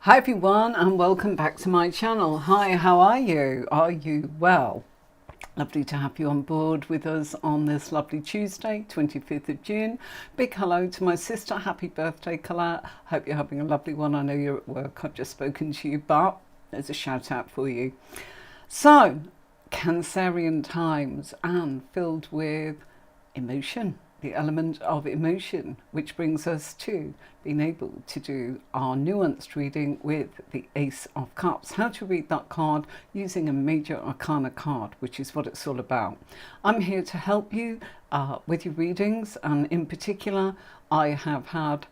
Hi everyone and welcome back to my channel. Hi, how are you? Are you well? Lovely to have you on board with us on this lovely Tuesday, 25th of June. Big hello to my sister. Happy birthday, Colette. Hope you're having a lovely one. I know you're at work. I've just spoken to you, but there's a shout out for you. So, Cancerian times and filled with emotion, the element of emotion, which brings us to being able to do our nuanced reading with the Ace of Cups. How to read that card using a major arcana card, which is what it's all about. I'm here to help you with your readings, and in particular, I have had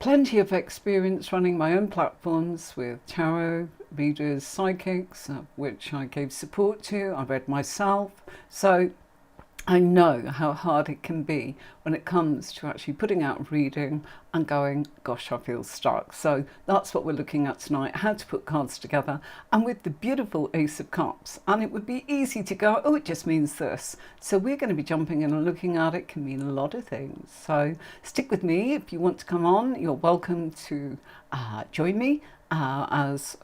plenty of experience running my own platforms with tarot readers, psychics, which I gave support to. I read myself. So I know how hard it can be when it comes to actually putting out a reading and going, gosh, I feel stuck. So that's what we're looking at tonight, how to put cards together, and with the beautiful Ace of Cups. And it would be easy to go, oh, it just means this. So we're going to be jumping in and looking at it. Can mean a lot of things. So stick with me. If you want to come on, you're welcome to join me as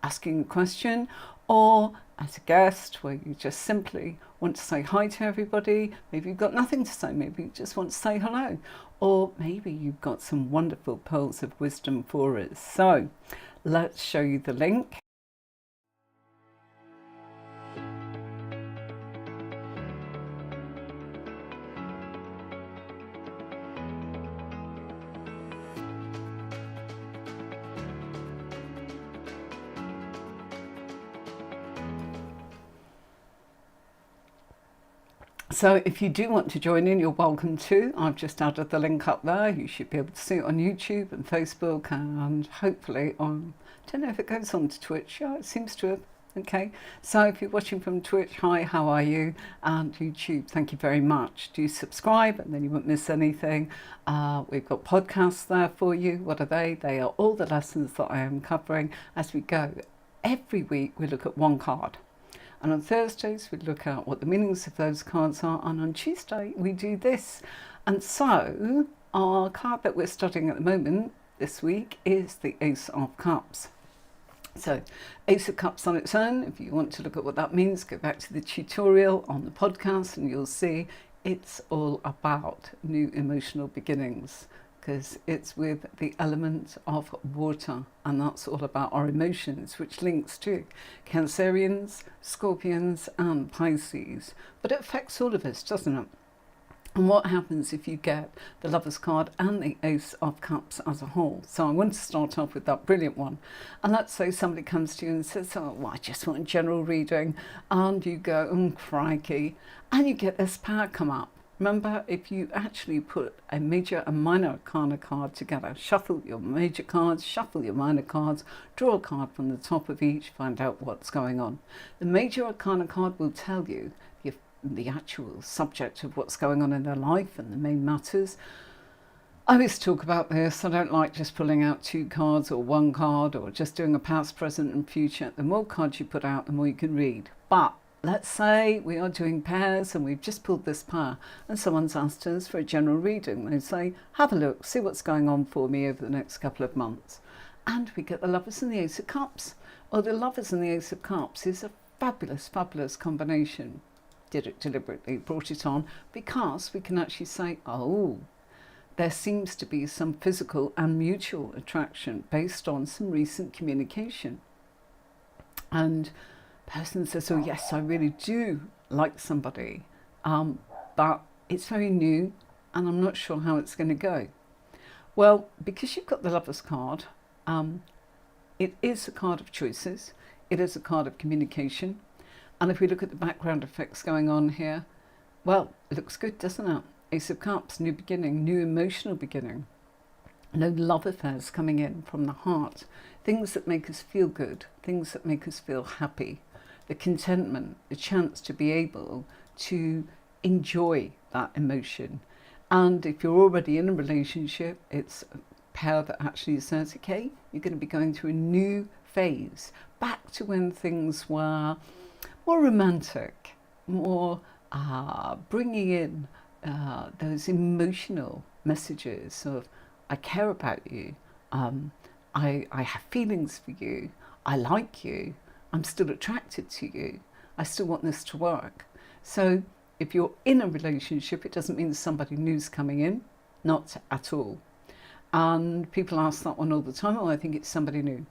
asking a question, or as a guest where you just simply want to say hi to everybody. Maybe you've got nothing to say, maybe you just want to say hello, or maybe you've got some wonderful pearls of wisdom for us. So let's show you the link. So if you do want to join in, you're welcome to. I've just added the link up there. You should be able to see it on YouTube and Facebook, and hopefully on, I don't know if it goes on to Twitch. Yeah, it seems to have. Okay, so if you're watching from Twitch, hi, how are you? And YouTube, thank you very much. Do subscribe and then you won't miss anything. We've got podcasts there for you. What are they? They are all the lessons that I am covering as we go. Every week we look at one card. And on Thursdays, we look at what the meanings of those cards are. And on Tuesday, we do this. And so our card that we're studying at the moment this week is the Ace of Cups. So Ace of Cups on its own, if you want to look at what that means, go back to the tutorial on the podcast and you'll see it's all about new emotional beginnings, because it's with the element of water, and that's all about our emotions, which links to Cancerians, Scorpions and Pisces. But it affects all of us, doesn't it? And what happens if you get the Lover's card and the Ace of Cups as a whole? So I want to start off with that brilliant one. And let's say somebody comes to you and says, oh, well, I just want a general reading. And you go, oh, crikey. And you get this power come up. Remember, if you actually put a major and minor arcana card together, shuffle your major cards, shuffle your minor cards, draw a card from the top of each, find out what's going on. The major arcana card will tell you the actual subject of what's going on in their life and the main matters. I always talk about this. I don't like just pulling out two cards or one card or just doing a past, present and future. The more cards you put out, the more you can read. But let's say we are doing pairs and we've just pulled this pair and someone's asked us for a general reading. They say, have a look, see what's going on for me over the next couple of months. And we get the Lovers and the Ace of Cups. Well, the Lovers and the Ace of Cups is a fabulous, fabulous combination. Did it deliberately, brought it on, because we can actually say, oh, there seems to be some physical and mutual attraction based on some recent communication. And person says, oh yes, I really do like somebody, but it's very new and I'm not sure how it's going to go. Well, because you've got the Lover's card, it is a card of choices, it is a card of communication, and if we look at the background effects going on here, well, it looks good, doesn't it? Ace of Cups, new beginning, new emotional beginning. No love affairs coming in from the heart, things that make us feel good, things that make us feel happy. The contentment, the chance to be able to enjoy that emotion. And if you're already in a relationship, it's a pair that actually says, okay, you're going to be going through a new phase, back to when things were more romantic, more bringing in those emotional messages of, I care about you, I have feelings for you, I like you, I'm still attracted to you, I still want this to work. So if you're in a relationship, it doesn't mean somebody new's coming in, not at all. And people ask that one all the time, oh, I think it's somebody new.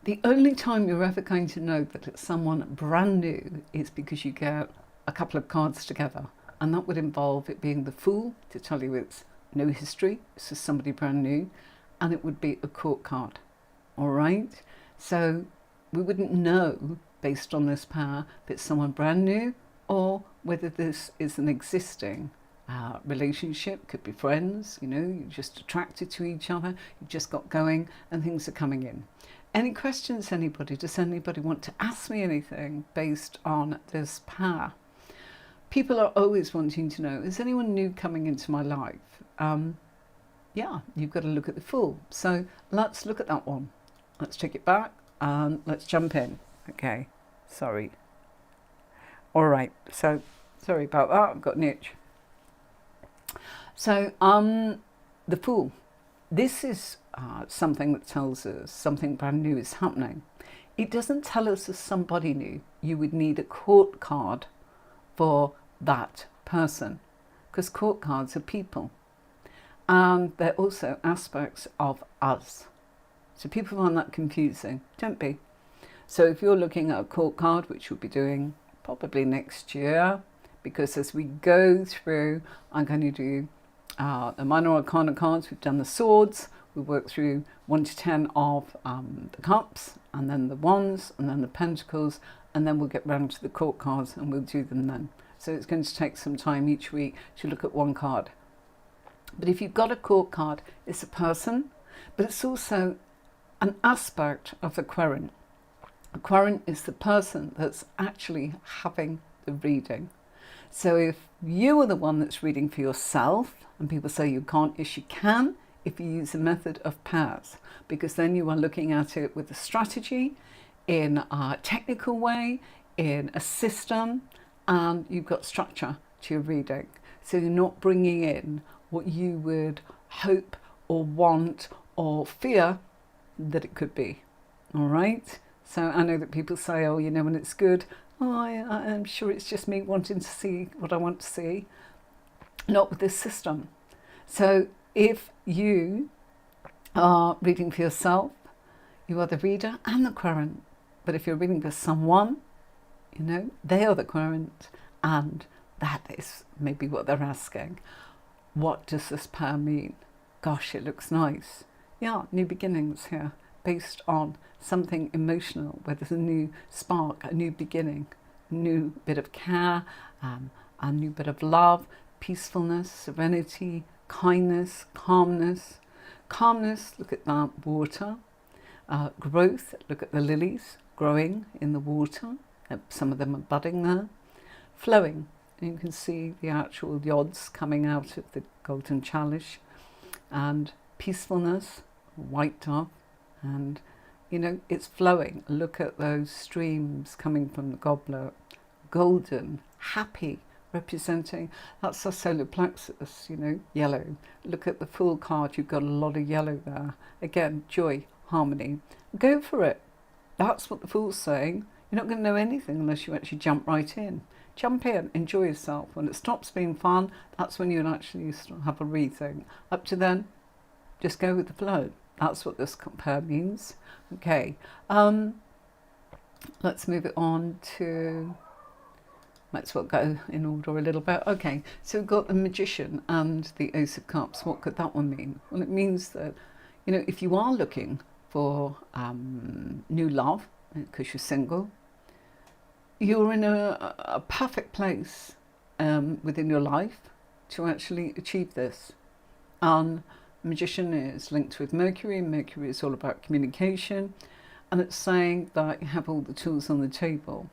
The only time you're ever going to know that it's someone brand new is because you get a couple of cards together. And that would involve it being the Fool, to tell you it's no history, it's just somebody brand new. And it would be a Court card. All right? So we wouldn't know, based on this power, if it's someone brand new or whether this is an existing relationship. Could be friends, you know, you're just attracted to each other, you've just got going and things are coming in. Any questions, anybody? Does anybody want to ask me anything based on this power? People are always wanting to know, is anyone new coming into my life? Yeah, you've got to look at the Fool. So let's look at that one. Let's take it back and let's jump in. Okay, sorry. All right, so sorry about that, I've got an itch. So the Fool. This is something that tells us something brand new is happening. It doesn't tell us there's somebody new. You would need a Court card for that person, because Court cards are people. And they're also aspects of us. So people find that confusing. Don't be. So if you're looking at a Court card, which we'll be doing probably next year, because as we go through, I'm going to do the Minor Arcana cards. We've done the Swords. We work through 1 to 10 of the Cups, and then the Wands, and then the Pentacles, and then we'll get round to the Court cards and we'll do them then. So it's going to take some time each week to look at one card. But if you've got a Court card, it's a person, but it's also an aspect of the querent. The querent is the person that's actually having the reading. So if you are the one that's reading for yourself, and people say you can't, yes you can, if you use a method of pairs, because then you are looking at it with a strategy, in a technical way, in a system, and you've got structure to your reading. So you're not bringing in what you would hope or want or fear that it could be. All right? So I know that people say, oh, you know, when it's good, oh, I'm sure it's just me wanting to see what I want to see. Not with this system. So if you are reading for yourself, you are the reader and the querent. But if you're reading for someone, you know, they are the querent, and that is maybe what they're asking. What does this power mean? Gosh, it looks nice. Yeah, new beginnings here, based on something emotional, where there's a new spark, a new beginning, a new bit of care, a new bit of love, peacefulness, serenity, kindness, calmness. Calmness, look at that, water. Growth, look at the lilies growing in the water. Some of them are budding there. Flowing, and you can see the actual yods coming out of the golden chalice. And peacefulness, white dove, and you know, it's flowing. Look at those streams coming from the goblet. Golden, happy, representing, that's our solar plexus, you know, yellow. Look at the Fool card, you've got a lot of yellow there. Again, joy, harmony. Go for it. That's what the Fool's saying. You're not going to know anything unless you actually jump right in. Jump in, enjoy yourself. When it stops being fun, that's when you'll actually have a rethink. Up to then, just go with the flow. That's what this pair means. Okay, let's move it on to, let's go in order a little bit. Okay, so we've got the Magician and the Ace of Cups. What could that one mean? Well, it means that, you know, if you are looking for new love, because you're single, you're in a perfect place within your life to actually achieve this. Magician is linked with Mercury. Mercury is all about communication, and it's saying that you have all the tools on the table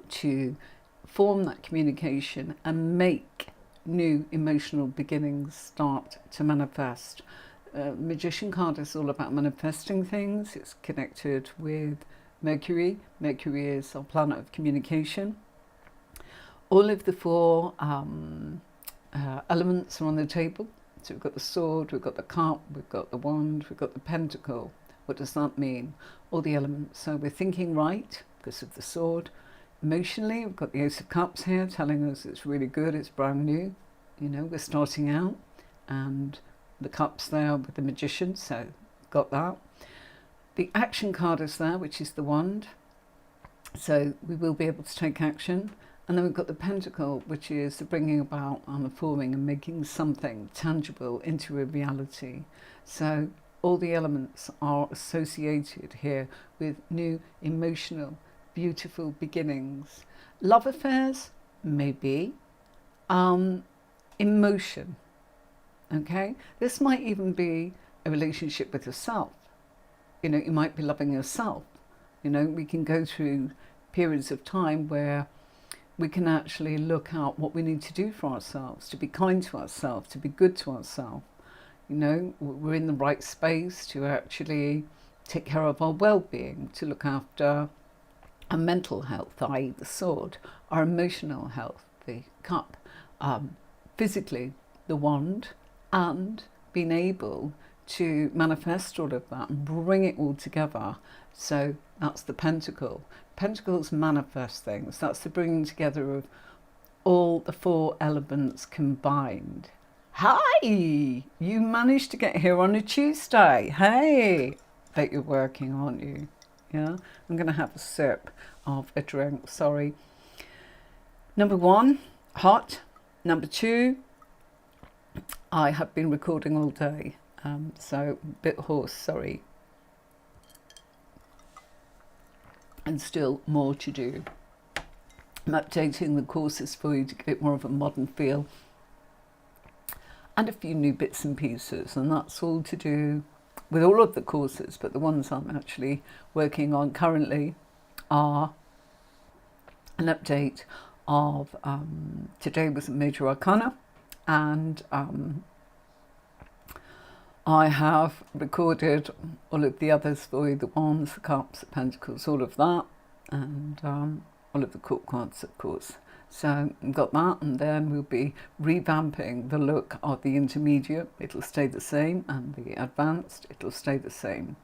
to form that communication and make new emotional beginnings start to manifest. Magician card is all about manifesting things. It's connected with Mercury. Mercury is our planet of communication. All of the four elements are on the table So we've got the sword, we've got the cup, we've got the wand, we've got the pentacle. What does that mean? All the elements. So we're thinking right because of the sword. Emotionally, we've got the Ace of Cups here telling us it's really good, it's brand new. You know, we're starting out. And the cups there with the Magician, so got that. The action card is there, which is the wand. So we will be able to take action. And then we've got the pentacle, which is the bringing about and the forming and making something tangible into a reality. So all the elements are associated here with new emotional, beautiful beginnings. Love affairs, maybe. Emotion, okay? This might even be a relationship with yourself. You know, you might be loving yourself. You know, we can go through periods of time where we can actually look at what we need to do for ourselves, to be kind to ourselves, to be good to ourselves. You know, we're in the right space to actually take care of our well-being, to look after our mental health, i.e. the sword, our emotional health, the cup, physically, the wand, and being able to manifest all of that and bring it all together. So that's the pentacle. Pentacles manifest things. That's the bringing together of all the 4 elements combined. Hi! You managed to get here on a Tuesday. Hey! Bet you're working, aren't you? Yeah? I'm going to have a sip of a drink. Sorry. Number 1, hot. Number 2, I have been recording all day. So a bit hoarse, sorry. And still more to do. I'm updating the courses for you to give it more of a modern feel. And a few new bits and pieces. And that's all to do with all of the courses. But the ones I'm actually working on currently are an update of today was a Major Arcana. And I have recorded all of the others for you, the wands, the cups, the pentacles, all of that, and all of the court cards, of course. So I've got that, and then we'll be revamping the look of the intermediate. It'll stay the same, and the advanced, it'll stay the same.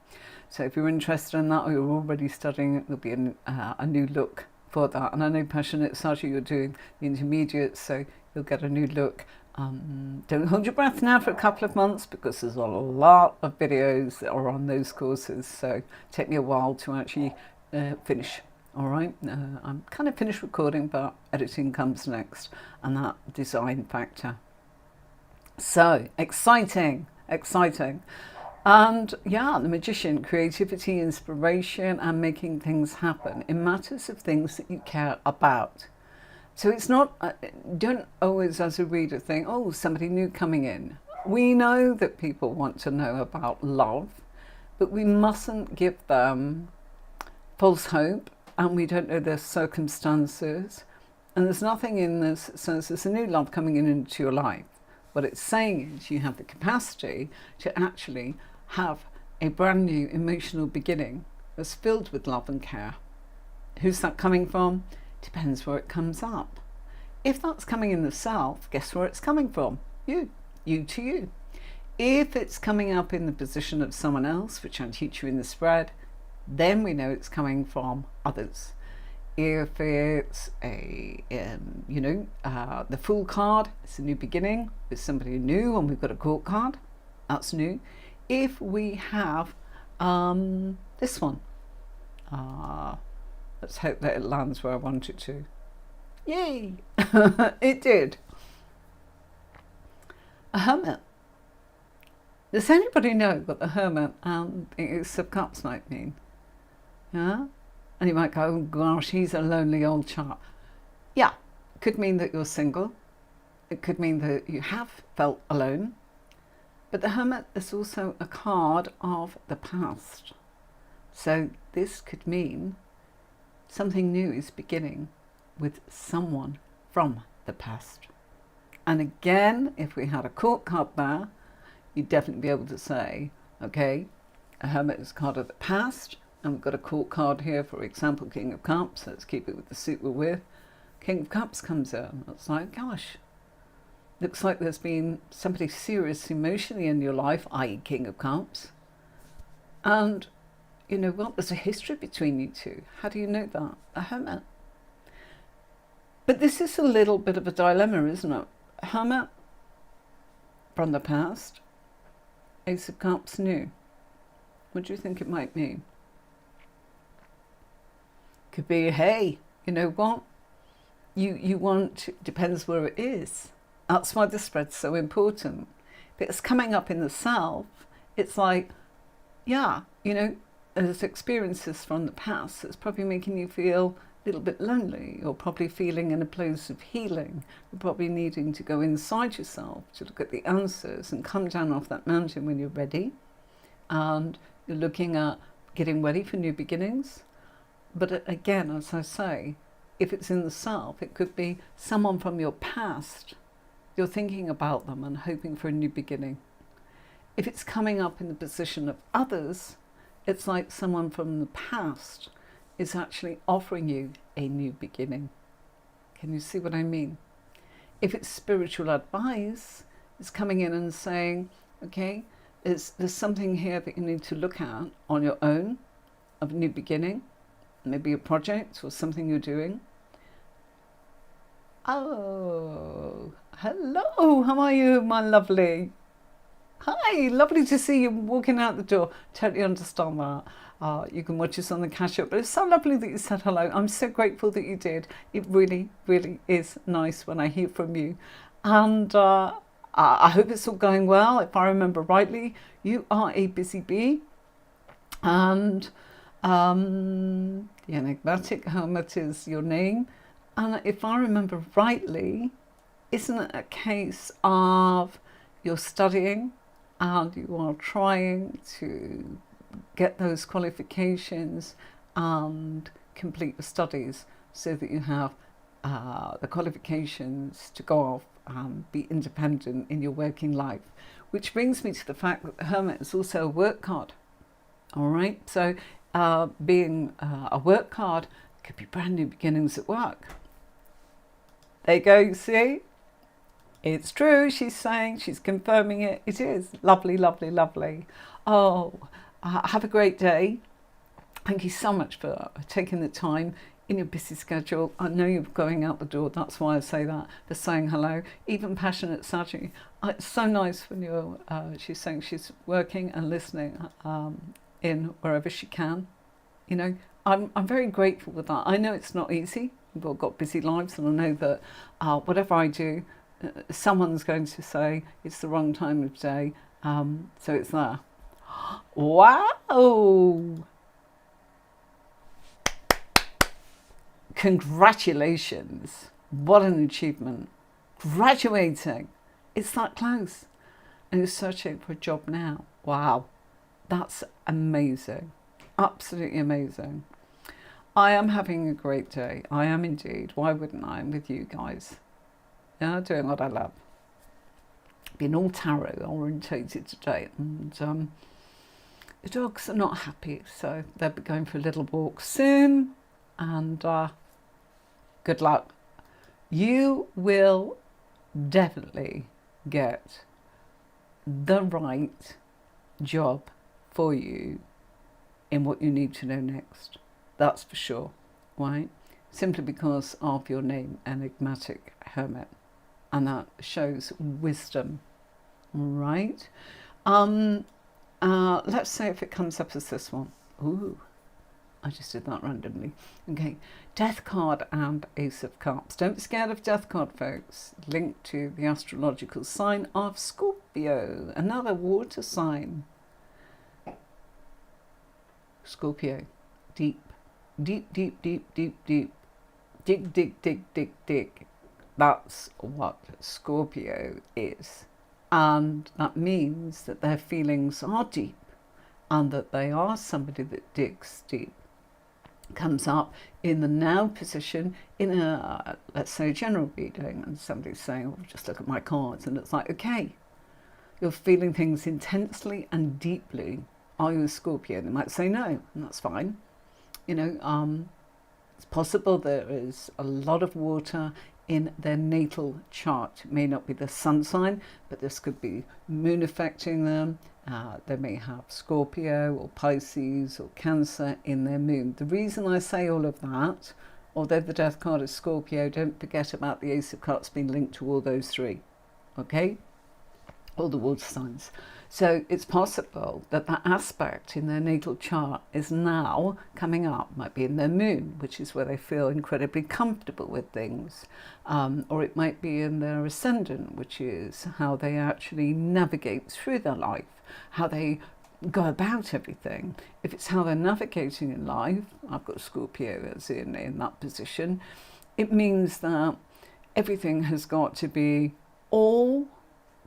So if you're interested in that, or you're already studying it, there'll be a new look for that. And I know Passionate Saji, you're doing the intermediate, so you'll get a new look. Don't hold your breath now for a couple of months because there's a lot of videos that are on those courses, so take me a while to actually finish. All right, I'm kind of finished recording, but editing comes next, and that design factor. So exciting, exciting. And yeah, the Magician, creativity, inspiration, and making things happen in matters of things that you care about. So it's not, don't always as a reader think, oh, somebody new coming in. We know that people want to know about love, but we mustn't give them false hope, and we don't know their circumstances. And there's nothing in this that says there's a new love coming into your life. What it's saying is you have the capacity to actually have a brand new emotional beginning that's filled with love and care. Who's that coming from? Depends where it comes up. If that's coming in the self, guess where it's coming from? You to you. If it's coming up in the position of someone else, which I'll teach you in the spread, then we know it's coming from others. If it's a, the Fool card, it's a new beginning with somebody new, and we've got a Court card, that's new. If we have this one, let's hope that it lands where I want it to. Yay! It did. A Hermit. Does anybody know what the Hermit and the Ace of Cups might mean? Yeah? And you might go, oh gosh, he's a lonely old chap. Yeah, could mean that you're single. It could mean that you have felt alone. But the Hermit is also a card of the past. So this could mean something new is beginning with someone from the past. And again, if we had a Court card there, you'd definitely be able to say, okay, a Hermit is a card of the past, and we've got a Court card here, for example, King of Cups. Let's keep it with the suit we're with. King of Cups comes in. It's like, gosh, Looks like there's been somebody serious emotionally in your life, i.e. King of Cups. And you know what? There's a history between you two. How do you know that? A Hermit. But this is a little bit of a dilemma, isn't it? Hermit from the past, Ace of Cups new. What do you think it might mean? Could be, hey, you know what? You want, depends where it is. That's why the spread's so important. If it's coming up in the south, it's like, yeah, you know, there's experiences from the past that's probably making you feel a little bit lonely, or probably feeling in a place of healing. You're probably needing to go inside yourself to look at the answers and come down off that mountain when you're ready. And you're looking at getting ready for new beginnings. But again, as I say, if it's in the south, it could be someone from your past. You're thinking about them and hoping for a new beginning. If it's coming up in the position of others, it's like someone from the past is actually offering you a new beginning. Can you see what I mean? If it's spiritual advice, it's coming in and saying, okay, there's something here that you need to look at on your own, of a new beginning, maybe a project or something you're doing. Oh, hello, how are you, my lovely? Hi, lovely to see you walking out the door. Totally understand that. You can watch us on the Cash Up, but it's so lovely that you said hello. I'm so grateful that you did. It really, really is nice when I hear from you. And I hope it's all going well. If I remember rightly, you are a busy bee. And the Enigmatic Hermit is your name. And if I remember rightly, isn't it a case of you're studying and you are trying to get those qualifications and complete the studies so that you have the qualifications to go off and be independent in your working life? Which brings me to the fact that the Hermit is also a work card. All right, so being a work card could be brand new beginnings at work. There you go, you see? It's true, she's saying, she's confirming it. It is lovely, lovely, lovely. Oh, have a great day. Thank you so much for taking the time in your busy schedule. I know you're going out the door, that's why I say that, for saying hello. Even Passionate Saji. It's so nice when you're, she's saying she's working and listening in wherever she can. You know, I'm very grateful with that. I know it's not easy. We've all got busy lives, and I know that whatever I do, someone's going to say it's the wrong time of day, so it's there. Wow! Congratulations! What an achievement! Graduating! It's that close, and you're searching for a job now. Wow, that's amazing! Absolutely amazing. I am having a great day. I am indeed. Why wouldn't I? I'm with you guys. Yeah, doing what I love. Been all tarot orientated today, and the dogs are not happy, so they'll be going for a little walk soon. And good luck. You will definitely get the right job for you in what you need to know next. That's for sure, right? Simply because of your name, Enigmatic Hermit. And that shows wisdom, right? Let's say if it comes up as this one. Ooh, I just did that randomly. Okay, Death card and Ace of Cups. Don't be scared of Death card, folks. Linked to the astrological sign of Scorpio, another water sign. Scorpio, deep. Deep, deep, deep, deep, deep. Dig, dig, dig, dig, dig. That's what Scorpio is. And that means that their feelings are deep and that they are somebody that digs deep. Comes up in the now position in a, let's say, a general reading, and somebody's saying, oh, just look at my cards. And it's like, okay, you're feeling things intensely and deeply. Are you a Scorpio? They might say no, and that's fine. You know, it's possible there is a lot of water in their natal chart. It may not be the sun sign, but this could be moon affecting them. They may have Scorpio or Pisces or Cancer in their moon. The reason I say all of that, although the death card is Scorpio, don't forget about the Ace of Cups being linked to all those three, okay? All the water signs. So it's possible that that aspect in their natal chart is now coming up, might be in their moon, which is where they feel incredibly comfortable with things. Or it might be in their ascendant, which is how they actually navigate through their life, how they go about everything. If it's how they're navigating in life, I've got Scorpio as in that position, it means that everything has got to be all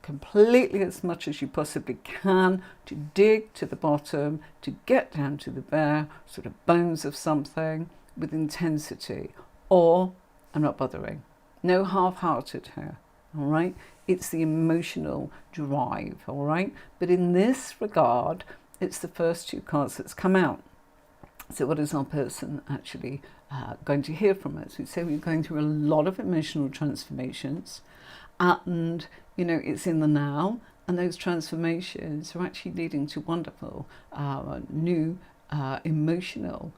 completely as much as you possibly can to dig to the bottom, to get down to the bare sort of bones of something with intensity, or I'm not bothering. No half-hearted here, all right? It's the emotional drive, all right? But in this regard, it's the first two cards that's come out. So what is our person actually going to hear from us? We say we're going through a lot of emotional transformations, and you know, it's in the now, and those transformations are actually leading to wonderful new emotional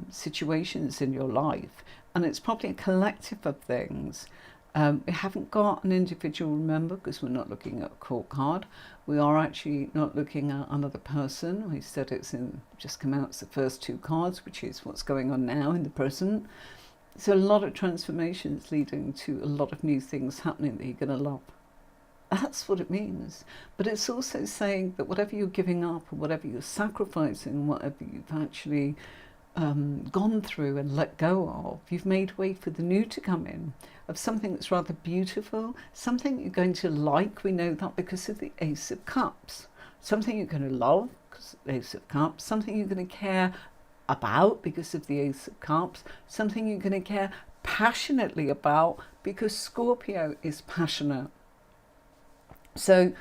situations in your life. And it's probably a collective of things. We haven't got an individual, remember, because we're not looking at a court card. We are actually not looking at another person. We said it's in, just come out, it's the first two cards, which is what's going on now in the present. So a lot of transformations leading to a lot of new things happening that you're going to love. That's what it means. But it's also saying that whatever you're giving up, or whatever you're sacrificing, whatever you've actually gone through and let go of, you've made way for the new to come in, of something that's rather beautiful, something you're going to like. We know that because of the Ace of Cups. Something you're going to love because of the Ace of Cups, something you're going to care about because of the Ace of Cups, something you're going to care passionately about because Scorpio is passionate. So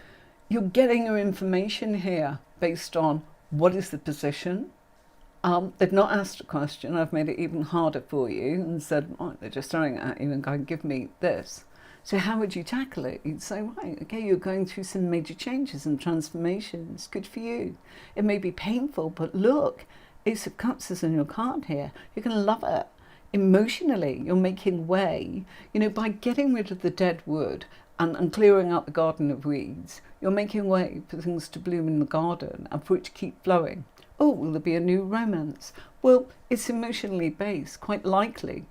you're getting your information here based on what is the position. They've not asked a question. I've made it even harder for you and said, right, they're just throwing it at you and going, give me this. So how would you tackle it? You'd say, right, okay, you're going through some major changes and transformations. Good for you. It may be painful, but look, Ace of Cups is in your card here. You're going to love it. Emotionally, you're making way. You know, by getting rid of the dead wood and clearing out the garden of weeds, you're making way for things to bloom in the garden and for it to keep flowing. Oh, will there be a new romance? Well, it's emotionally based, quite likely.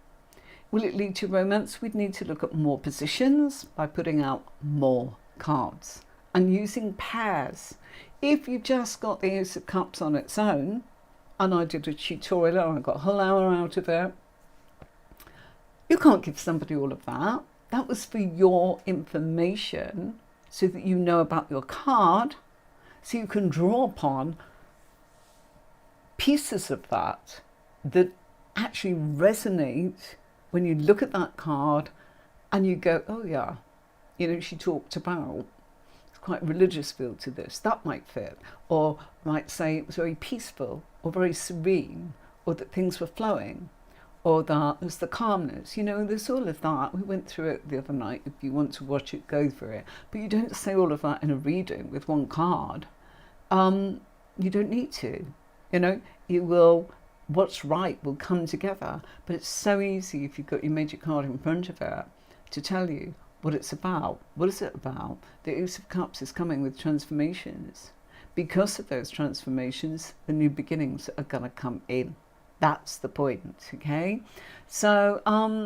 Will it lead to romance? We'd need to look at more positions by putting out more cards and using pairs. If you've just got the Ace of Cups on its own, and I did a tutorial and I got a whole hour out of it, you can't give somebody all of that. That was for your information so that you know about your card, so you can draw upon pieces of that that actually resonate when you look at that card and you go, oh yeah, you know, she talked about, it's quite a religious feel to this, that might fit. Or might say it was very peaceful or very serene, or that things were flowing, or that there's the calmness. You know, there's all of that. We went through it the other night. If you want to watch it, go for it. But you don't say all of that in a reading with one card. You don't need to. You know, you will, what's right will come together. But it's so easy if you've got your major card in front of it to tell you what it's about. What is it about? The Ace of Cups is coming with transformations. Because of those transformations, the new beginnings are going to come in. That's the point, okay? So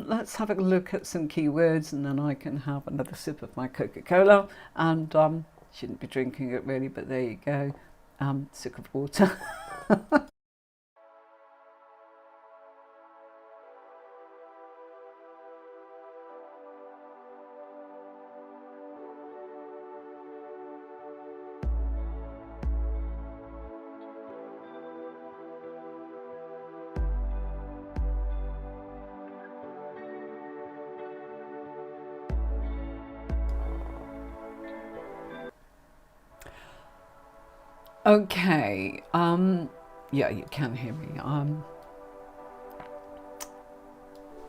let's have a look at some keywords and then I can have another sip of my Coca-Cola. And shouldn't be drinking it really, but there you go. Sip of water. Okay, yeah, you can hear me.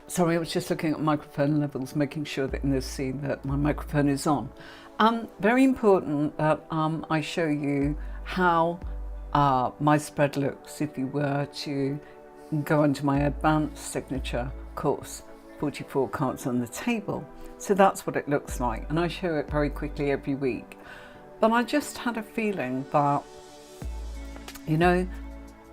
Sorry, I was just looking at microphone levels, making sure that in this scene that my microphone is on. Very important that I show you how my spread looks if you were to go into my advanced signature course, 44 cards on the table. So that's what it looks like, and I show it very quickly every week. But I just had a feeling that,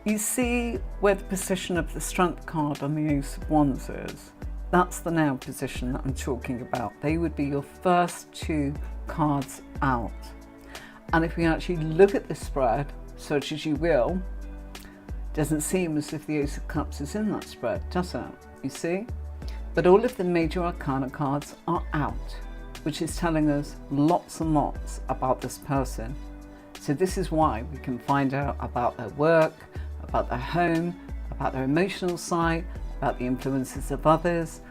you see where the position of the Strength card on the Ace of Wands is? That's the now position that I'm talking about. They would be your first two cards out. And if we actually look at the spread, such as you will, doesn't seem as if the Ace of Cups is in that spread, does it? You see? But all of the major arcana cards are out, which is telling us lots and lots about this person. So this is why we can find out about their work, about their home, about their emotional side, about the influences of others.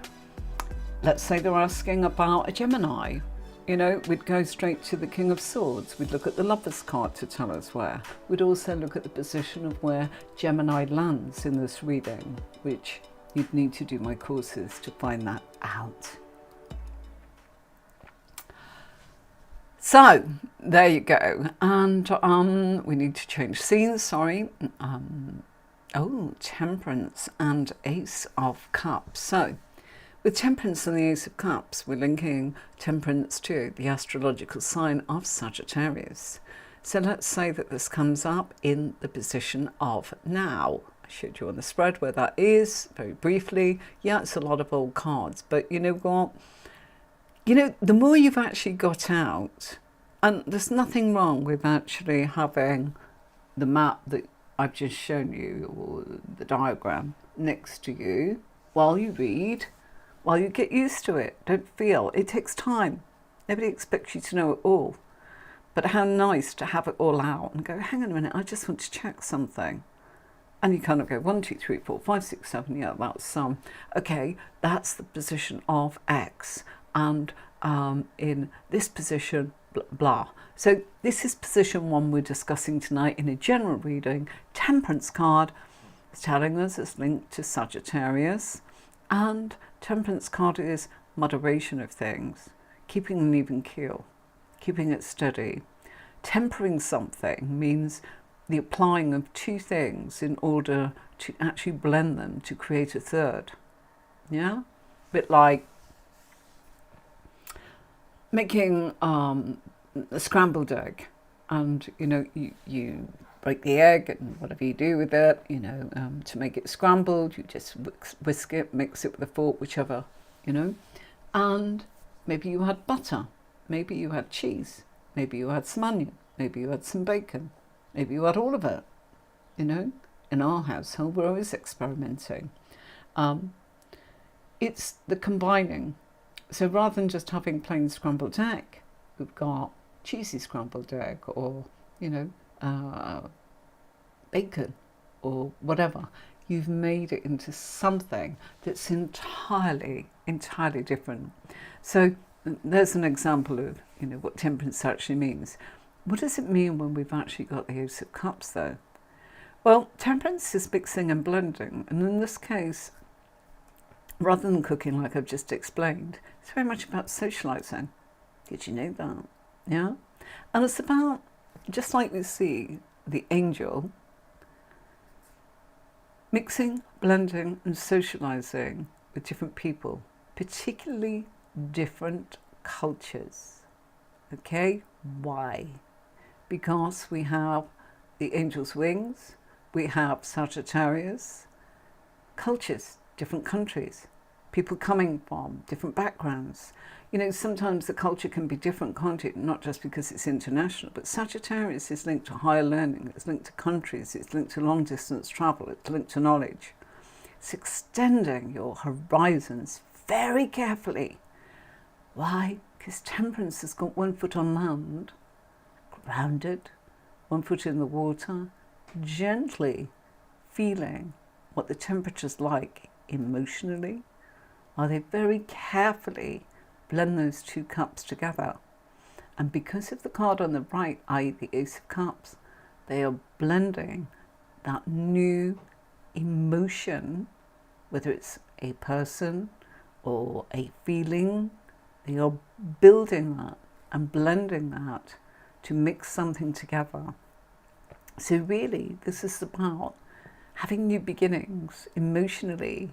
Let's say they're asking about a Gemini. We'd go straight to the King of Swords. We'd look at the Lover's card to tell us where. We'd also look at the position of where Gemini lands in this reading, which you'd need to do my courses to find that out. So there you go. And we need to change scenes, sorry. Temperance and Ace of Cups. So with Temperance and the Ace of Cups, we're linking Temperance to the astrological sign of Sagittarius. So let's say that this comes up in the position of now. I showed you on the spread where that is, very briefly. Yeah, it's a lot of old cards, but you know what? The more you've actually got out, and there's nothing wrong with actually having the map that I've just shown you, or the diagram next to you while you read, while you get used to it. Don't feel it takes time. Nobody expects you to know it all. But how nice to have it all out and go, hang on a minute, I just want to check something. And you kind of go 1, 2, 3, 4, 5, 6, 7. Yeah, that's okay, that's the position of X. And in this position, blah, blah. So this is position 1 we're discussing tonight in a general reading. Temperance card is telling us it's linked to Sagittarius. And Temperance card is moderation of things, keeping an even keel, keeping it steady. Tempering something means the applying of two things in order to actually blend them to create a third. Yeah? A bit like making a scrambled egg, and you break the egg and whatever you do with it, to make it scrambled, you just whisk it, mix it with a fork, whichever, and maybe you had butter, maybe you had cheese, maybe you had some onion, maybe you had some bacon, maybe you had all of it. In our household we're always experimenting. It's the combining. So rather than just having plain scrambled egg, we've got cheesy scrambled egg, or bacon, or whatever. You've made it into something that's entirely different. So there's an example of what temperance actually means. What does it mean when we've actually got the Ace of Cups, though? Well, temperance is mixing and blending, and in this case, rather than cooking like I've just explained, it's very much about socializing. Did you know that? Yeah? And it's about, just like we see the angel, mixing, blending and socializing with different people, particularly different cultures. Okay? Why? Because we have the angel's wings, we have Sagittarius, cultures, different countries, people coming from different backgrounds. Sometimes the culture can be different, can't it? Not just because it's international, but Sagittarius is linked to higher learning, it's linked to countries, it's linked to long distance travel, it's linked to knowledge. It's extending your horizons very carefully. Why? Because temperance has got 1 foot on land, grounded, 1 foot in the water, gently feeling what the temperature's like emotionally, while they very carefully blend those two cups together. And because of the card on the right, i.e. the Ace of Cups, they are blending that new emotion, whether it's a person or a feeling. You're building that and blending that to mix something together. So really, this is about having new beginnings emotionally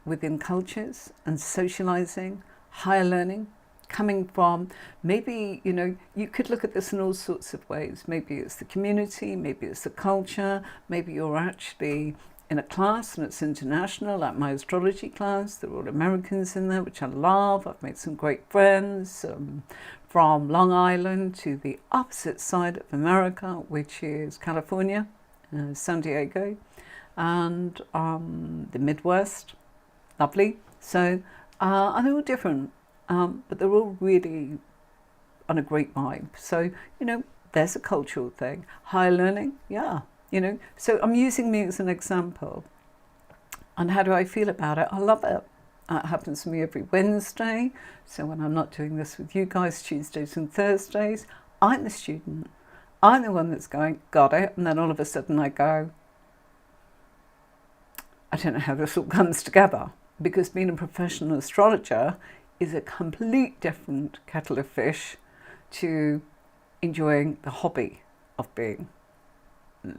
within cultures and socializing, higher learning, coming from maybe, you could look at this in all sorts of ways. Maybe it's the community, maybe it's the culture, maybe you're actually in a class and it's international, like my astrology class. There are all Americans in there, which I love. I've made some great friends from Long Island to the opposite side of America, which is California, San Diego, and the Midwest. Lovely. So, and they're all different, but they're all really on a great vibe. So, there's a cultural thing. Higher learning, yeah. So I'm using me as an example. And how do I feel about it? I love it. It happens to me every Wednesday. So when I'm not doing this with you guys, Tuesdays and Thursdays, I'm the student. I'm the one that's going, got it. And then all of a sudden I go, I don't know how this all comes together. Because being a professional astrologer is a complete different kettle of fish to enjoying the hobby of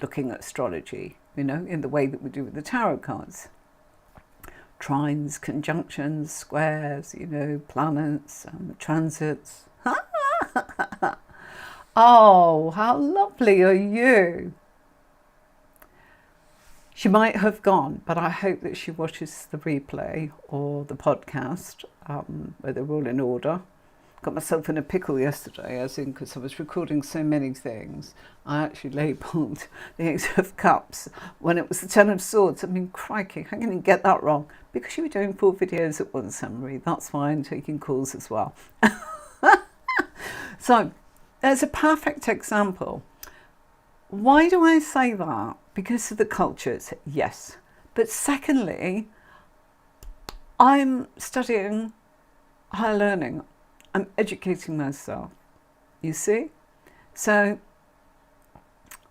looking at astrology, in the way that we do with the tarot cards. Trines, conjunctions, squares, planets, transits. Oh, how lovely are you? She might have gone, but I hope that she watches the replay or the podcast, where they're all in order. Got myself in a pickle yesterday, as in because I was recording so many things. I actually labelled the Ace of Cups when it was the Ten of Swords. I mean, crikey, how can you get that wrong? Because you were doing 4 videos at once, Anne-Marie. That's fine, taking calls as well. So, there's a perfect example. Why do I say that? Because of the cultures, yes. But secondly, I'm studying higher learning. I'm educating myself, you see? So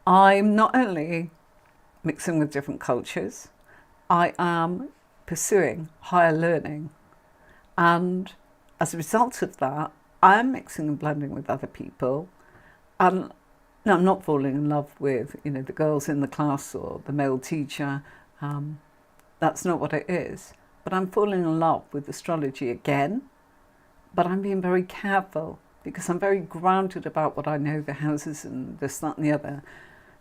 I'm not only mixing with different cultures, I am pursuing higher learning. And as a result of that, I'm mixing and blending with other people. And no, I'm not falling in love with, the girls in the class or the male teacher. That's not what it is. But I'm falling in love with astrology again. But I'm being very careful because I'm very grounded about what I know, the houses and this, that and the other.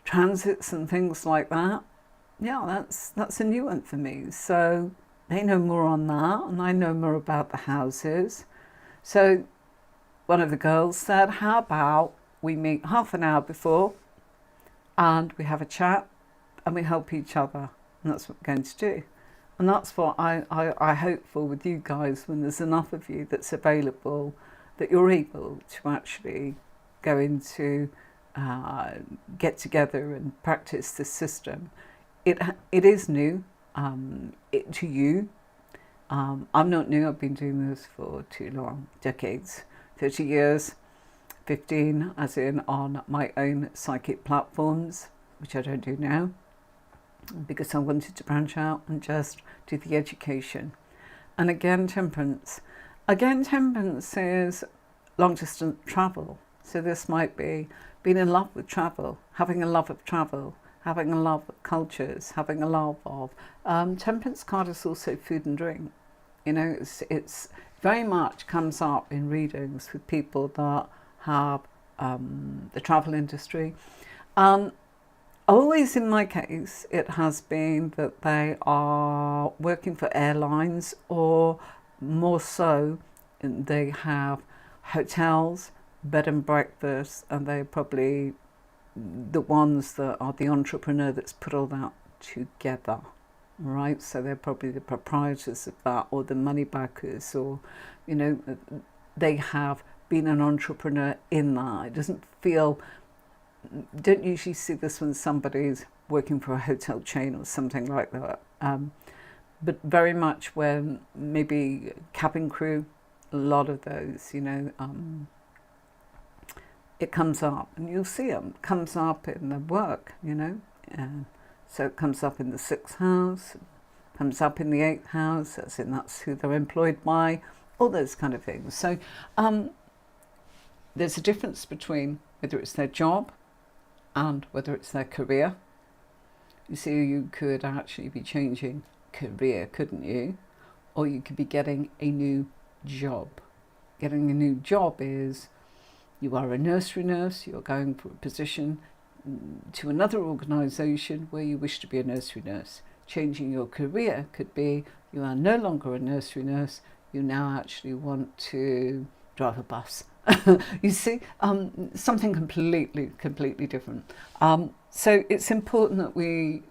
Transits and things like that. Yeah, that's a new one for me. So they know more on that and I know more about the houses. So one of the girls said, how about we meet half an hour before and we have a chat and we help each other. And that's what we're going to do. And that's what I hope for with you guys, when there's enough of you that's available, that you're able to actually go into, get together and practice this system. It is new to you. I'm not new, I've been doing this for too long, decades, 30 years, 15 as in on my own psychic platforms, which I don't do now, because I wanted to branch out and just do the education. And again, temperance. Again, temperance is long distance travel. So this might be being in love with travel, having a love of travel, having a love of cultures, having a love of... temperance card is also food and drink. It's very much comes up in readings with people that have the travel industry. Always in my case, it has been that they are working for airlines, or more so, they have hotels, bed and breakfast, and they're probably the ones that are the entrepreneur that's put all that together, right? So they're probably the proprietors of that, or the money backers, or, they have been an entrepreneur in that. It doesn't feel... Don't usually see this when somebody's working for a hotel chain or something like that. But very much when maybe cabin crew, a lot of those, it comes up, and you'll see them, comes up in the work, so it comes up in the 6th house, comes up in the 8th house, as in that's who they're employed by, all those kind of things. So there's a difference between whether it's their job and whether it's their career. You see, you could actually be changing career, couldn't you? Or you could be getting a new job. Getting a new job is you are a nursery nurse, you're going for a position to another organisation where you wish to be a nursery nurse. Changing your career could be you are no longer a nursery nurse, you now actually want to drive a bus. You see, something completely different. So it's important that we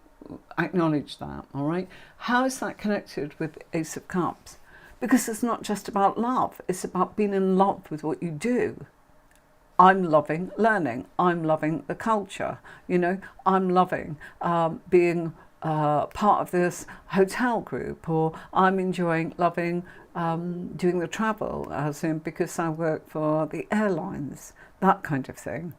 acknowledge that, all right? How is that connected with Ace of Cups? Because it's not just about love, it's about being in love with what you do. I'm loving learning. I'm loving the culture. You know, I'm loving being part of this hotel group, or I'm enjoying loving doing the travel, as in because I work for the airlines, that kind of thing.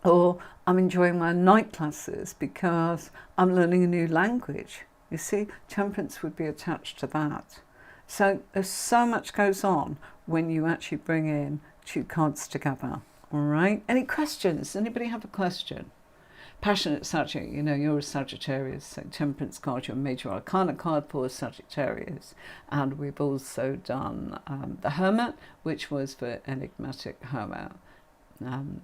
Or I'm enjoying my night classes because I'm learning a new language. You see, temperance would be attached to that. So there's so much goes on when you actually bring in 2 cards together. All right. Any questions? Anybody have a question? Passionate Sagittarius, you know, you're a Sagittarius, so Temperance card, your major arcana card for Sagittarius. And we've also done the Hermit, which was for Enigmatic Hermit.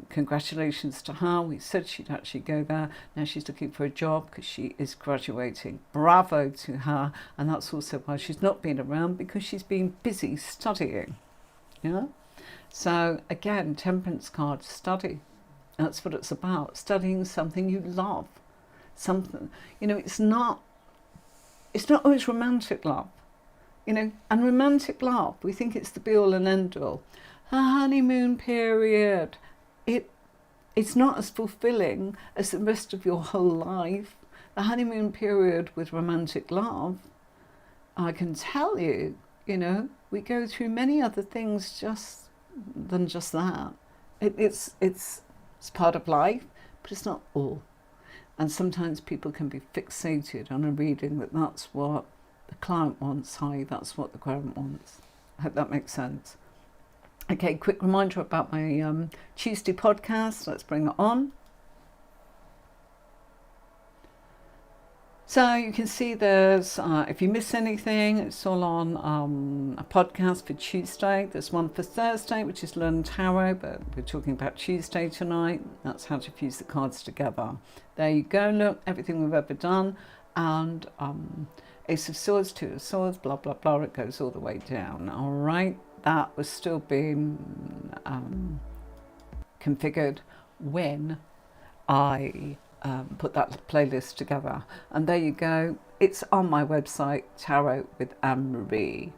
Congratulations to her. We said she'd actually go there. Now she's looking for a job because she is graduating. Bravo to her. And that's also why she's not been around, because she's been busy studying. Yeah. So again, Temperance card, study. That's what it's about. Studying something you love. Something, you know, it's not always romantic love. You know, and romantic love, we think it's the be all and end all. A honeymoon period. It's not as fulfilling as the rest of your whole life. The honeymoon period with romantic love, I can tell you, you know, we go through many other things than just that. It's part of life, but it's not all. And sometimes people can be fixated on a reading that that's what the client wants, i.e. that's what the client wants. I hope that makes sense. Okay, quick reminder about my Tuesday podcast. Let's bring it on. So you can see there's, if you miss anything, it's all on a podcast for Tuesday. There's one for Thursday, which is Learn Tarot, but we're talking about Tuesday tonight. That's how to fuse the cards together. There you go, look, everything we've ever done. And Ace of Swords, 2 of Swords, blah, blah, blah. It goes all the way down, all right? That was still being configured when I put that playlist together. And there you go. It's on my website, Tarot with Anne-Marie.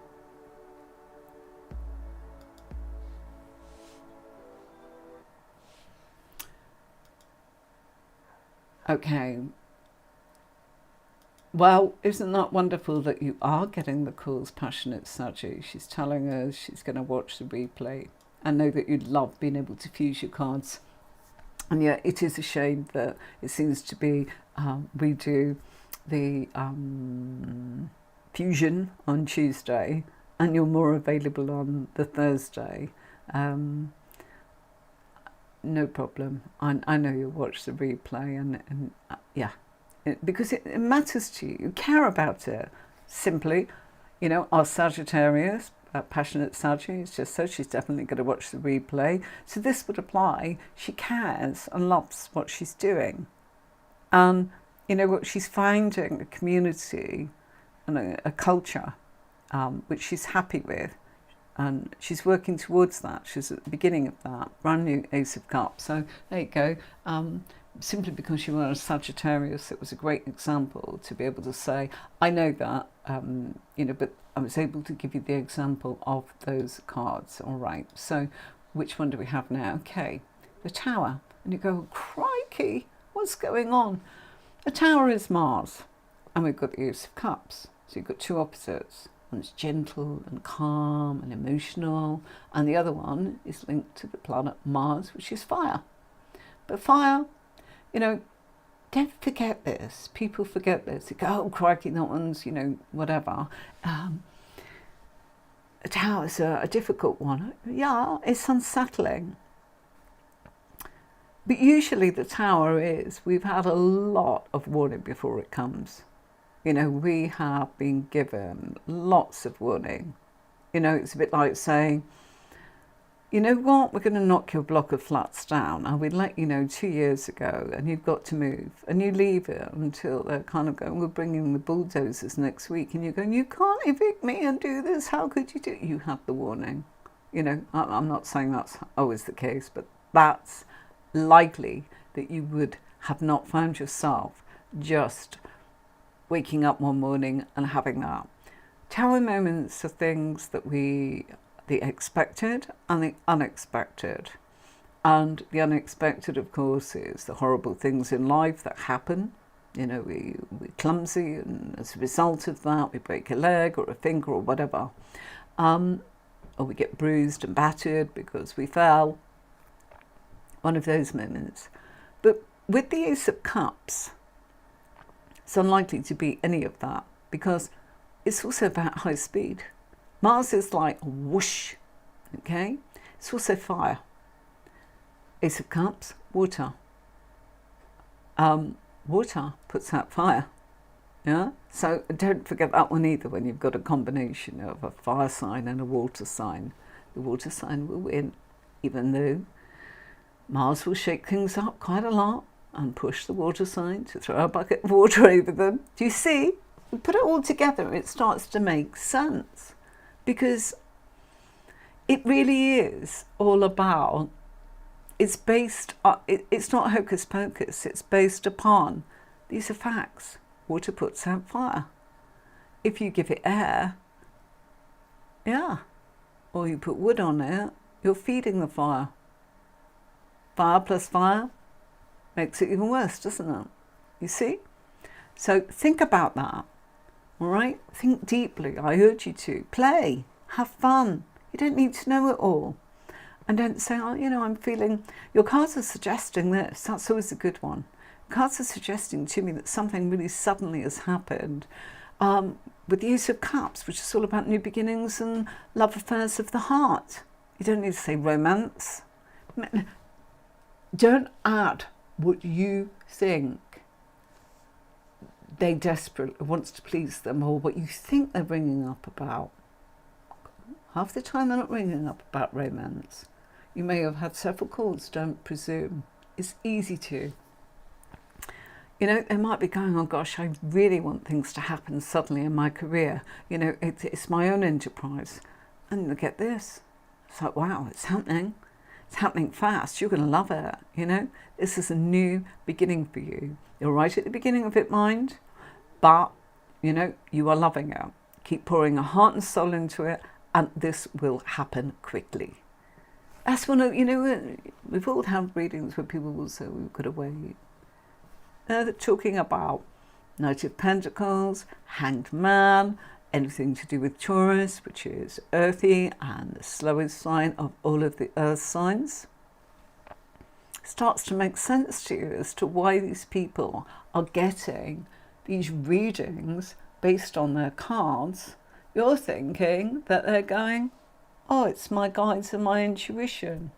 Okay. Well, isn't that wonderful that you are getting the calls, Passionate Saji? She's telling us she's going to watch the replay and know that you'd love being able to fuse your cards. And yet it is a shame that it seems to be we do the fusion on Tuesday and you're more available on the Thursday. No problem. I know you'll watch the replay and yeah. Because it matters to you. You care about it. Simply, you know, our Sagittarius, Passionate Sagittarius, just so she's definitely going to watch the replay. So this would apply. She cares and loves what she's doing. And, you know, what she's finding a community and a culture which she's happy with. And she's working towards that. She's at the beginning of that. Brand new Ace of Cups. So there you go. Simply because you are a Sagittarius, it was a great example to be able to say, I know that, you know, but I was able to give you the example of those cards. All right, so which one do we have now? Okay, the Tower. And you go, crikey, what's going on? The Tower is Mars, and we've got the Ace of Cups. So you've got 2 opposites. One's gentle and calm and emotional, and the other one is linked to the planet Mars, which is fire. But fire, you know, don't forget this. People forget this. They go, oh, crikey, that one's, whatever. Towers are a difficult one. Yeah, it's unsettling. But usually the tower is, we've had a lot of warning before it comes. We have been given lots of warning. It's a bit like saying, you know what, we're going to knock your block of flats down. And we'd let you know 2 years ago, and you've got to move. And you leave it until they're kind of going, we're bringing the bulldozers next week. And you're going, you can't evict me and do this. How could you do it? You have the warning. I'm not saying that's always the case, but that's likely that you would have not found yourself just waking up one morning and having that. Tower moments are things that the expected and the unexpected. And the unexpected, of course, is the horrible things in life that happen. We're clumsy, and as a result of that, we break a leg or a finger or whatever. Or we get bruised and battered because we fell. One of those moments. But with the Ace of Cups, it's unlikely to be any of that, because it's also about high speed. Mars is like whoosh, okay? It's also fire. Ace of Cups, water. Water puts out fire, yeah? So don't forget that one either when you've got a combination of a fire sign and a water sign. The water sign will win, even though Mars will shake things up quite a lot and push the water sign to throw a bucket of water over them. Do you see? We put it all together, it starts to make sense. Because it really is all about, it's based, it's not hocus pocus, it's based upon, these are facts. Water puts out fire. If you give it air, yeah, or you put wood on it, you're feeding the fire. Fire plus fire makes it even worse, doesn't it? You see? So think about that. All right, think deeply. I urge you to play, have fun. You don't need to know it all. And don't say, oh, I'm feeling, your cards are suggesting this. That's always a good one. Cards are suggesting to me that something really suddenly has happened. With the Ace of Cups, which is all about new beginnings and love affairs of the heart. You don't need to say romance. Don't add what you think they desperately wants to please them, or what you think they're ringing up about. Half the time they're not ringing up about romance. You may have had several calls, don't presume. It's easy to. They might be going, oh gosh, I really want things to happen suddenly in my career. It's my own enterprise. And you get this. It's like, wow, it's happening. It's happening fast. You're going to love it. This is a new beginning for you. You're right at the beginning of it, mind. But, you are loving it. Keep pouring your heart and soul into it, and this will happen quickly. That's one of, we've all had readings where people will say, we've got to wait. They're talking about Knight of Pentacles, Hanged Man, anything to do with Taurus, which is earthy and the slowest sign of all of the earth signs. It starts to make sense to you as to why these people are getting these readings based on their cards. You're thinking that they're going, oh, it's my guides and my intuition.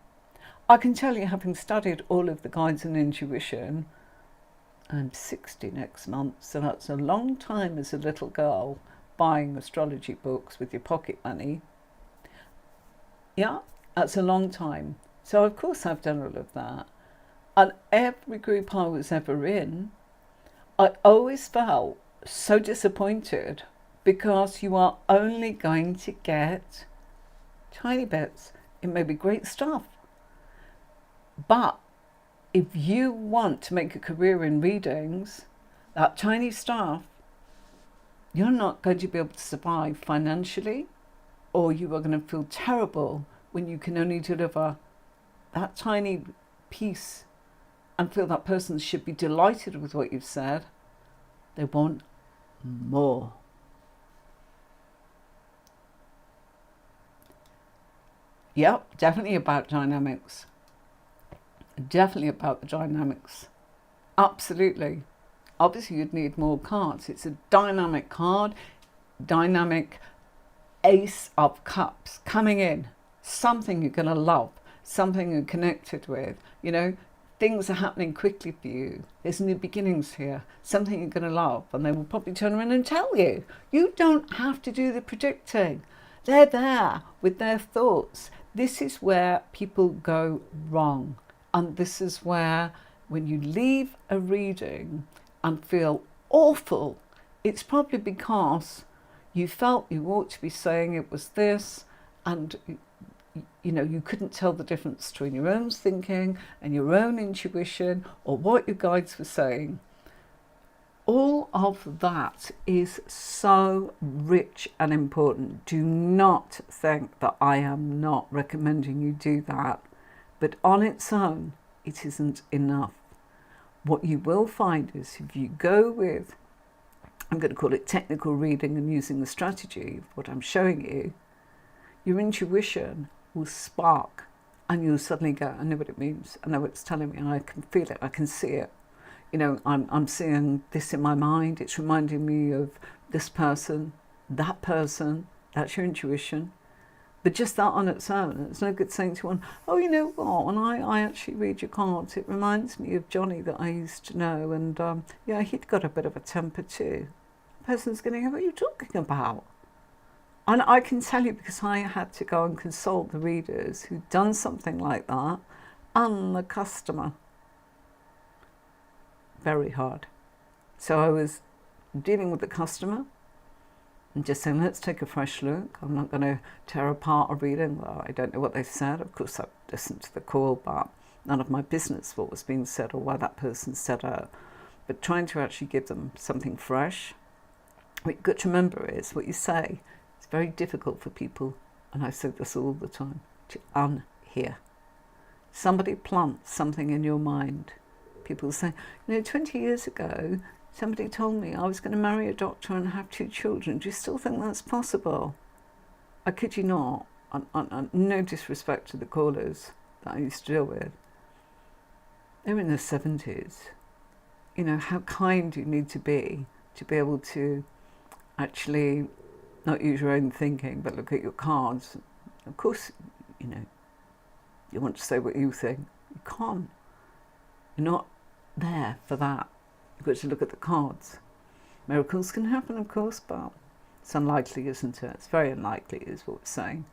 I can tell you, having studied all of the guides and intuition, I'm 60 next month, so that's a long time as a little girl buying astrology books with your pocket money. Yeah, that's a long time. So of course I've done all of that. And every group I was ever in, I always felt so disappointed, because you are only going to get tiny bits. It may be great stuff, but if you want to make a career in readings, that tiny stuff, you're not going to be able to survive financially, or you are going to feel terrible when you can only deliver that tiny piece and feel that person should be delighted with what you've said. They want more. Yep, definitely about dynamics. Definitely about the dynamics. Absolutely. Obviously, you'd need more cards. It's a dynamic card, dynamic Ace of Cups coming in. Something you're going to love, something you're connected with. You know, things are happening quickly for you. There's new beginnings here, something you're going to love, and they will probably turn around and tell you. You don't have to do the predicting. They're there with their thoughts. This is where people go wrong. And this is where, when you leave a reading and feel awful, it's probably because you felt you ought to be saying it was this, and you know, you couldn't tell the difference between your own thinking and your own intuition or what your guides were saying. All of that is so rich and important. Do not think that I am not recommending you do that, but on its own, it isn't enough. What you will find is, if you go with, I'm going to call it technical reading and using the strategy of what I'm showing you, your intuition will spark and you'll suddenly go, I know what it means. I know what it's telling me. I can feel it. I can see it. You know, I'm seeing this in my mind. It's reminding me of this person, that's your intuition. But just that on its own, it's no good saying to one, oh, you know what, when I actually read your cards, it reminds me of Johnny that I used to know, and yeah, he'd got a bit of a temper too. The person's going to go, what are you talking about? And I can tell you, because I had to go and consult the readers who'd done something like that, and the customer. Very hard. So I was dealing with the customer and just saying, let's take a fresh look. I'm not going to tear apart a reading. Well, I don't know what they said. Of course, I listened to the call, but none of my business what was being said or why that person said it. But trying to actually give them something fresh. What you've got to remember is what you say. It's very difficult for people, and I say this all the time, to unhear. Somebody plants something in your mind. People say, you know, 20 years ago, somebody told me I was going to marry a doctor and have 2 children. Do you still think that's possible? I kid you not. No disrespect to the callers that I used to deal with. They were in their 70s. You know, how kind you need to be able to actually not use your own thinking, but look at your cards. Of course, you know, you want to say what you think. You can't. You're not there for that. You've got to look at the cards. Miracles can happen, of course, but it's unlikely, isn't it? It's very unlikely, is what we're saying.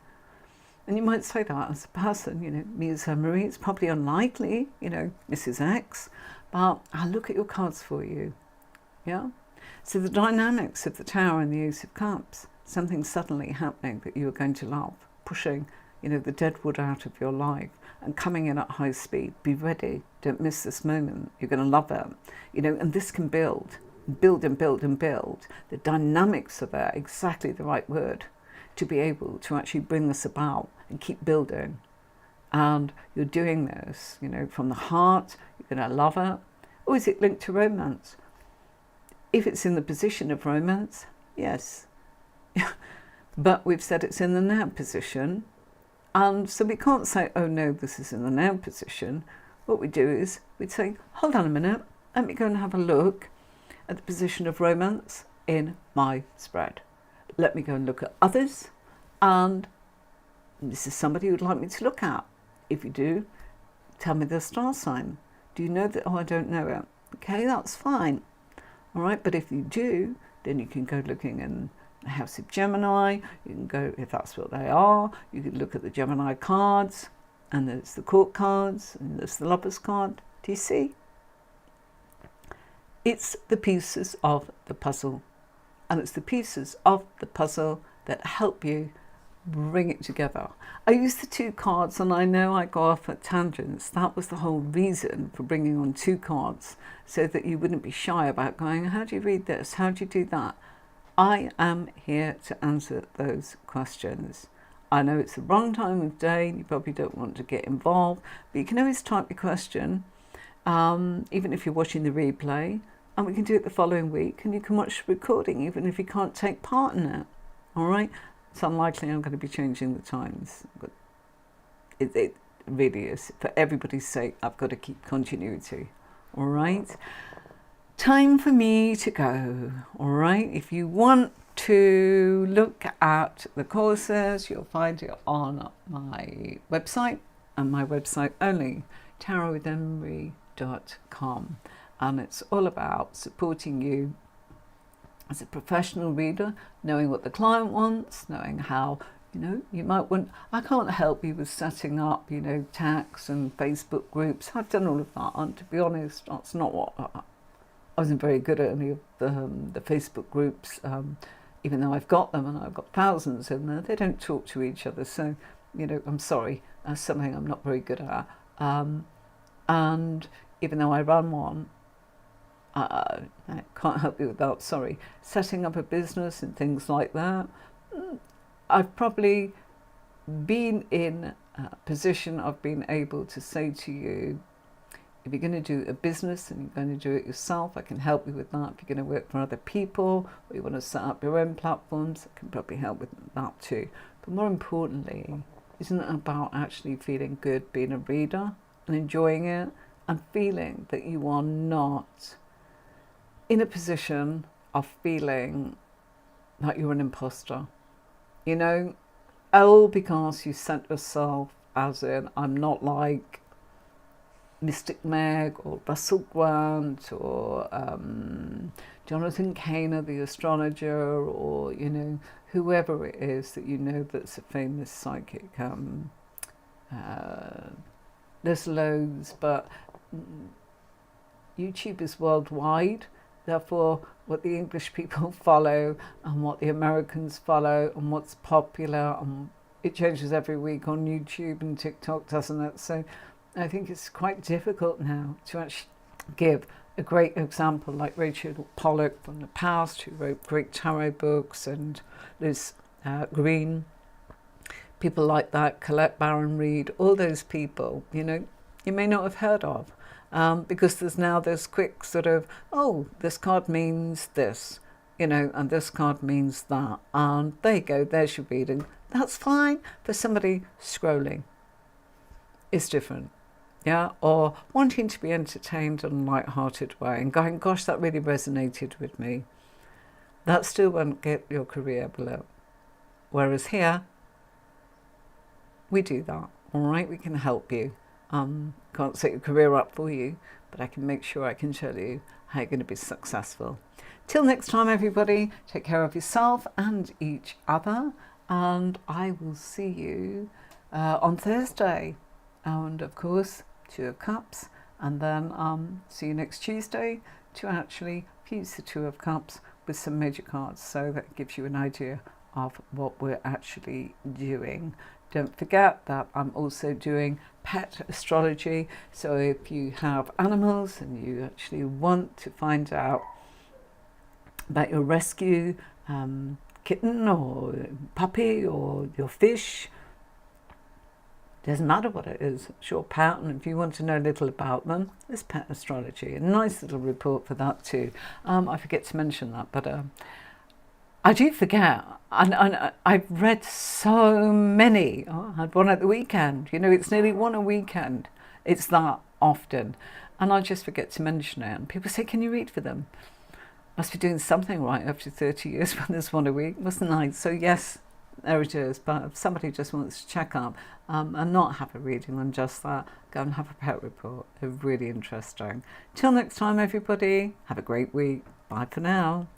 And you might say that as a person, you know, me as Marie, it's probably unlikely, you know, Mrs. X, but I'll look at your cards for you. Yeah? So the dynamics of the Tower and the Ace of Cups, something suddenly happening that you are going to love, pushing, you know, the dead wood out of your life and coming in at high speed. Be ready. Don't miss this moment. You're going to love it. You know, and this can build and build. The dynamics are there, exactly the right word, to be able to actually bring this about and keep building. And you're doing this, you know, from the heart. You're going to love it. Or is it linked to romance? If it's in the position of romance, yes. But we've said it's in the now position. And so we can't say, oh no, this is in the now position. What we do is we'd say, hold on a minute, let me go and have a look at the position of romance in my spread. Let me go and look at others, and this is somebody you'd like me to look at. If you do, tell me their star sign. Do you know that? Oh, I don't know it. Okay, that's fine. All right, but if you do, then you can go looking in the House of Gemini. You can go, if that's what they are, you can look at the Gemini cards, and there's the Court cards, and there's the Lovers card. Do you see? It's the pieces of the puzzle, and it's the pieces of the puzzle that help you bring it together. I use the 2 cards, and I know I go off at tangents. That was the whole reason for bringing on 2 cards, so that you wouldn't be shy about going, how do you read this? How do you do that? I am here to answer those questions. I know it's the wrong time of day, you probably don't want to get involved, but you can always type your question, even if you're watching the replay, and we can do it the following week, and you can watch the recording even if you can't take part in it. All right? It's unlikely I'm going to be changing the times, but it really is. For everybody's sake, I've got to keep continuity. All right. Time for me to go. All right. If you want to look at the courses, you'll find it on my website, and my website only, tarotwithemery.com. And it's all about supporting you as a professional reader, knowing what the client wants, knowing how, you might want, I can't help you with setting up, tags and Facebook groups. I've done all of that, and to be honest, that's not what, I wasn't very good at any of the Facebook groups, even though I've got them and I've got thousands in there. They don't talk to each other, so, I'm sorry, that's something I'm not very good at. And even though I run one, I can't help you with that, sorry. Setting up a business and things like that, I've probably been in a position of being able to say to you, if you're going to do a business and you're going to do it yourself, I can help you with that. If you're going to work for other people or you want to set up your own platforms, I can probably help with that too. But more importantly, isn't it about actually feeling good being a reader and enjoying it and feeling that you are not in a position of feeling that you're an imposter? All because you set yourself as in, I'm not like Mystic Meg or Russell Grant or Jonathan Caner, the astrologer, or, whoever it is that that's a famous psychic. There's loads, but YouTube is worldwide. Therefore, what the English people follow and what the Americans follow and what's popular, it changes every week on YouTube and TikTok, doesn't it? So I think it's quite difficult now to actually give a great example like Rachel Pollack from the past, who wrote great tarot books, and Liz Green, people like that, Colette Baron Reid, all those people, you may not have heard of. Because there's now this quick sort of, this card means this, and this card means that. And there you go, there's your reading. That's fine for somebody scrolling. It's different, yeah? Or wanting to be entertained in a light-hearted way and going, gosh, that really resonated with me. That still won't get your career below. Whereas here, we do that, all right? We can help you. Can't set your career up for you, but I can make sure I can tell you how you're going to be successful. Till next time, everybody, take care of yourself and each other, and I will see you on Thursday. And of course, 2 of Cups, and then see you next Tuesday to actually fuse the 2 of Cups with some major cards, so that gives you an idea of what we're actually doing. Don't forget that I'm also doing pet astrology. So if you have animals and you actually want to find out about your rescue kitten or puppy or your fish, doesn't matter what it is, it's your pet, and if you want to know a little about them, there's pet astrology. A nice little report for that too. I forget to mention that, but I do forget, and I've read so many. I had one at the weekend. It's nearly one a weekend. It's that often. And I just forget to mention it. And people say, can you read for them? Must be doing something right after 30 years when there's one a week, wasn't I? So yes, there it is. But if somebody just wants to check up and not have a reading on just that, go and have a pet report. They're really interesting. Till next time, everybody, have a great week. Bye for now.